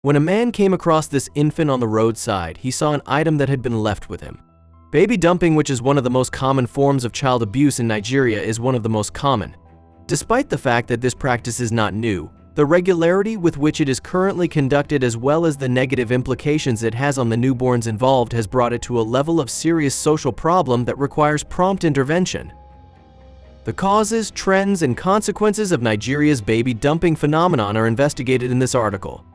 When a man came across this infant on the roadside, he saw an item that had been left with him. Baby dumping, which is one of the most common forms of child abuse in Nigeria, is one of the most common. Despite the fact that this practice is not new, the regularity with which it is currently conducted as well as the negative implications it has on the newborns involved has brought it to a level of serious social problem that requires prompt intervention. The causes, trends, and consequences of Nigeria's baby dumping phenomenon are investigated in this article.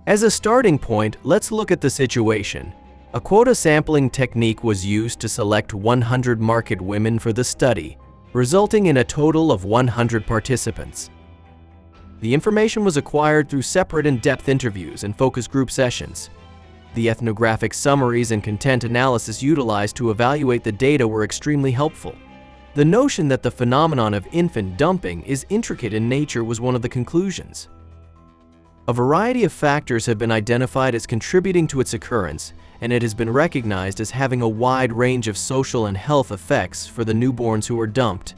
As a starting point, let's look at the situation. A quota sampling technique was used to select 100 market women for the study, resulting in a total of 100 participants. The information was acquired through separate in-depth interviews and focus group sessions. The ethnographic summaries and content analysis utilized to evaluate the data were extremely helpful. The notion that the phenomenon of infant dumping is intricate in nature was one of the conclusions. A variety of factors have been identified as contributing to its occurrence, and it has been recognized as having a wide range of social and health effects for the newborns who are dumped.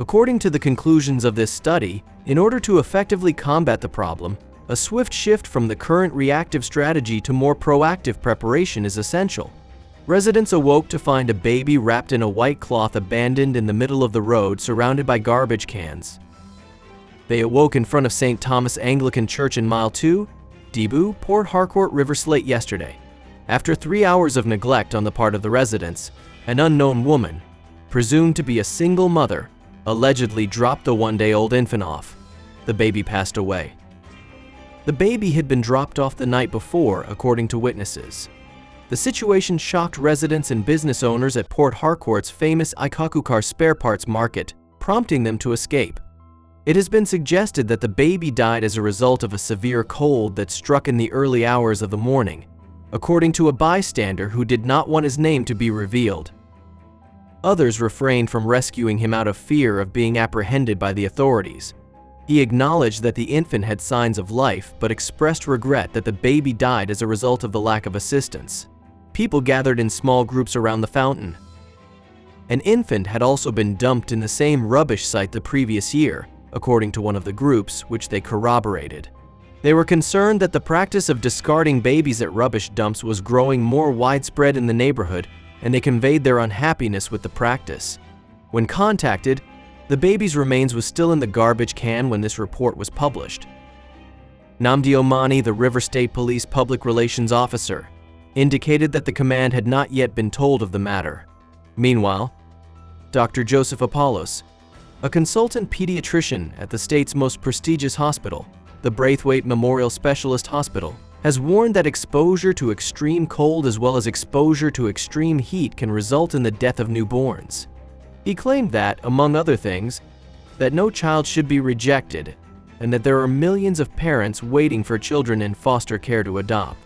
According to the conclusions of this study, in order to effectively combat the problem, a swift shift from the current reactive strategy to more proactive preparation is essential. Residents awoke to find a baby wrapped in a white cloth abandoned in the middle of the road surrounded by garbage cans. They awoke in front of St. Thomas Anglican Church in Mile 2, Dibu, Port Harcourt, River Slate yesterday. After 3 hours of neglect on the part of the residents, an unknown woman, presumed to be a single mother, allegedly dropped the one-day-old infant off. The baby passed away. The baby had been dropped off the night before, according to witnesses. The situation shocked residents and business owners at Port Harcourt's famous Ikakukar spare parts market, prompting them to escape. It has been suggested that the baby died as a result of a severe cold that struck in the early hours of the morning, according to a bystander who did not want his name to be revealed. Others refrained from rescuing him out of fear of being apprehended by the authorities. He acknowledged that the infant had signs of life, but expressed regret that the baby died as a result of the lack of assistance. People gathered in small groups around the fountain. An infant had also been dumped in the same rubbish site the previous year, according to one of the groups, which they corroborated. They were concerned that the practice of discarding babies at rubbish dumps was growing more widespread in the neighborhood, and they conveyed their unhappiness with the practice. When contacted, the baby's remains was still in the garbage can when this report was published. Namdi Omani, the River State Police Public Relations Officer, indicated that the command had not yet been told of the matter. Meanwhile, Dr. Joseph Apollos, a consultant pediatrician at the state's most prestigious hospital, the Braithwaite Memorial Specialist Hospital, has warned that exposure to extreme cold as well as exposure to extreme heat can result in the death of newborns. He claimed that, among other things, that no child should be rejected and that there are millions of parents waiting for children in foster care to adopt.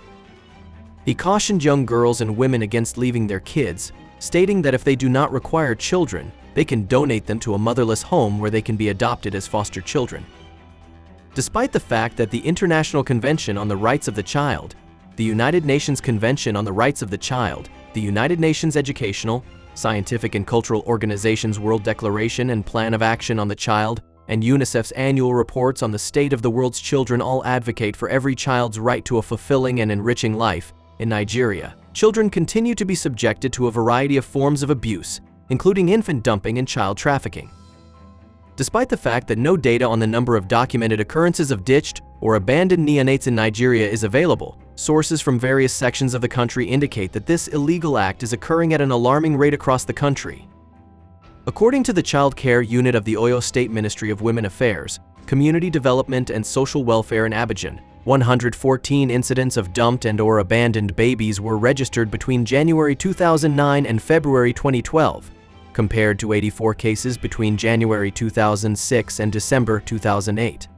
He cautioned young girls and women against leaving their kids, stating that if they do not require children, they can donate them to a motherless home where they can be adopted as foster children. Despite the fact that the International Convention on the Rights of the Child, the United Nations Convention on the Rights of the Child, the United Nations Educational, Scientific and Cultural Organization's World Declaration and Plan of Action on the Child, and UNICEF's annual reports on the state of the world's children all advocate for every child's right to a fulfilling and enriching life, in Nigeria, children continue to be subjected to a variety of forms of abuse, including infant dumping and child trafficking. Despite the fact that no data on the number of documented occurrences of ditched or abandoned neonates in Nigeria is available, sources from various sections of the country indicate that this illegal act is occurring at an alarming rate across the country. According to the Child Care Unit of the Oyo State Ministry of Women Affairs, Community Development and Social Welfare in Abidjan, 114 incidents of dumped and/or abandoned babies were registered between January 2009 and February 2012, compared to 84 cases between January 2006 and December 2008.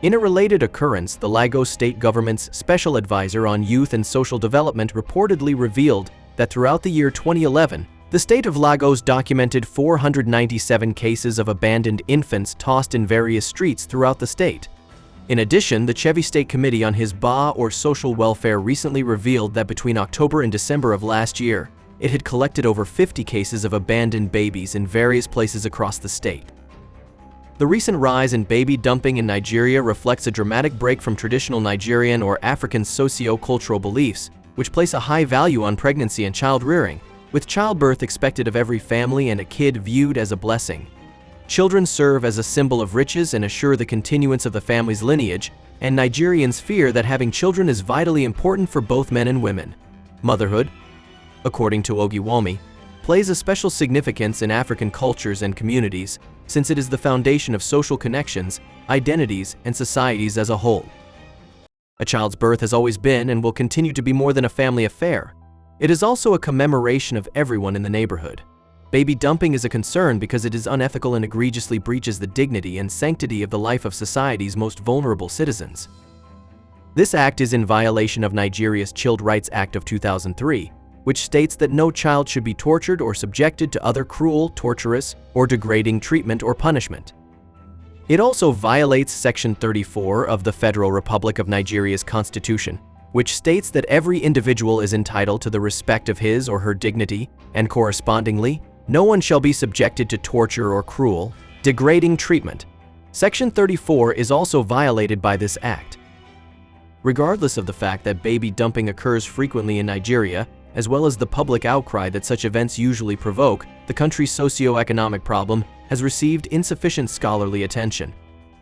In a related occurrence, the Lagos State Government's Special Advisor on Youth and Social Development reportedly revealed that throughout the year 2011, the state of Lagos documented 497 cases of abandoned infants tossed in various streets throughout the state. In addition, the Chevy State Committee on Hisbah or Social Welfare recently revealed that between October and December of last year, it had collected over 50 cases of abandoned babies in various places across the state. The recent rise in baby dumping in Nigeria reflects a dramatic break from traditional Nigerian or African socio-cultural beliefs, which place a high value on pregnancy and child rearing, with childbirth expected of every family and a kid viewed as a blessing. Children serve as a symbol of riches and assure the continuance of the family's lineage, and Nigerians fear that having children is vitally important for both men and women. Motherhood, according to Ogiwumi, plays a special significance in African cultures and communities, since it is the foundation of social connections, identities, and societies as a whole. A child's birth has always been and will continue to be more than a family affair. It is also a commemoration of everyone in the neighborhood. Baby dumping is a concern because it is unethical and egregiously breaches the dignity and sanctity of the life of society's most vulnerable citizens. This act is in violation of Nigeria's Child Rights Act of 2003, which states that no child should be tortured or subjected to other cruel, torturous, or degrading treatment or punishment. It also violates Section 34 of the Federal Republic of Nigeria's Constitution, which states that every individual is entitled to the respect of his or her dignity, and correspondingly, no one shall be subjected to torture or cruel, degrading treatment. Section 34 is also violated by this act. Regardless of the fact that baby dumping occurs frequently in Nigeria, as well as the public outcry that such events usually provoke, the country's socio-economic problem has received insufficient scholarly attention.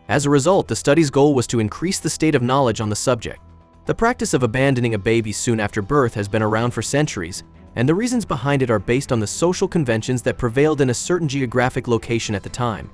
As a result, the study's goal was to increase the state of knowledge on the subject. The practice of abandoning a baby soon after birth has been around for centuries, and the reasons behind it are based on the social conventions that prevailed in a certain geographic location at the time.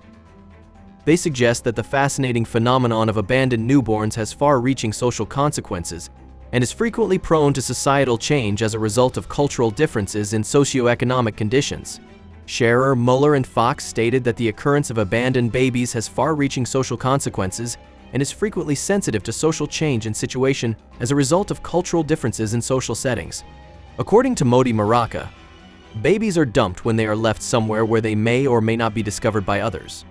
They suggest that the fascinating phenomenon of abandoned newborns has far-reaching social consequences and is frequently prone to societal change as a result of cultural differences in socioeconomic conditions. Scherer, Muller, and Fox stated that the occurrence of abandoned babies has far-reaching social consequences and is frequently sensitive to social change and situation as a result of cultural differences in social settings. According to Modi Maraka, babies are dumped when they are left somewhere where they may or may not be discovered by others.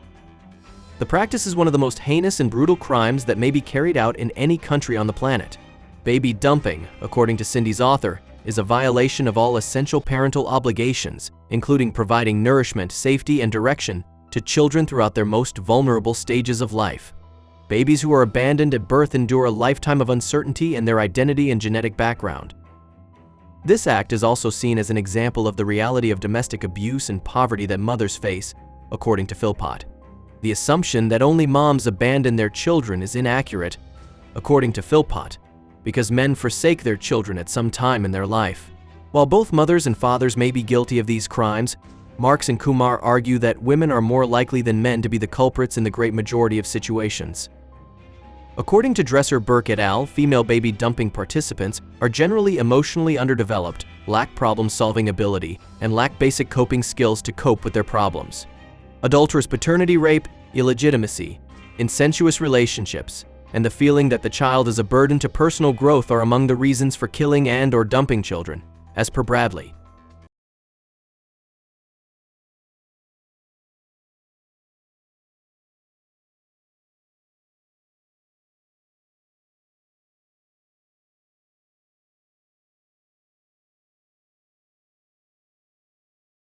The practice is one of the most heinous and brutal crimes that may be carried out in any country on the planet. Baby dumping, according to Cindy's author, is a violation of all essential parental obligations, including providing nourishment, safety, and direction to children throughout their most vulnerable stages of life. Babies who are abandoned at birth endure a lifetime of uncertainty in their identity and genetic background. This act is also seen as an example of the reality of domestic abuse and poverty that mothers face, according to Philpott. The assumption that only moms abandon their children is inaccurate, according to Philpott, because men forsake their children at some time in their life. While both mothers and fathers may be guilty of these crimes, Marx and Kumar argue that women are more likely than men to be the culprits in the great majority of situations. According to Dresser-Burke et al., female baby dumping participants are generally emotionally underdeveloped, lack problem-solving ability, and lack basic coping skills to cope with their problems. Adulterous paternity, rape, illegitimacy, incestuous relationships, and the feeling that the child is a burden to personal growth are among the reasons for killing and/or dumping children, as per Bradley.